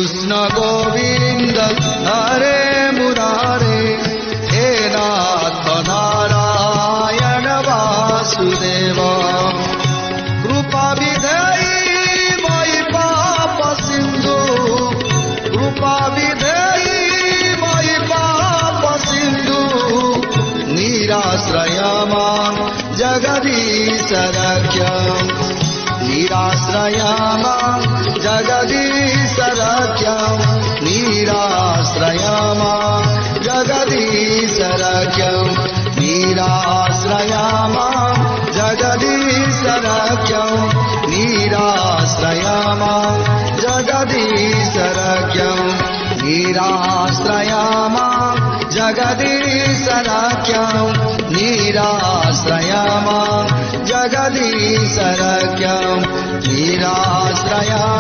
कृष्ण गोविंद हरे मुरारे, हे नाथ नारायण वासुदेव। कृपा विधेयी मयि पाप सिंधु, कृपा विधेयी मयि पाप सिंधु, निराश्रय मां जगदीश रक्ष, निराश्रय मां जगदीश रक्ष, निराश्रय मां जगदीश रक्ष, निराश्रय मां जगदीश रक्ष, निराश्रय मां जगदीश रक्ष, निराश्रय मां जगदीश रक्ष, निराश्रय मां जगदीश रक्ष, निराश्रय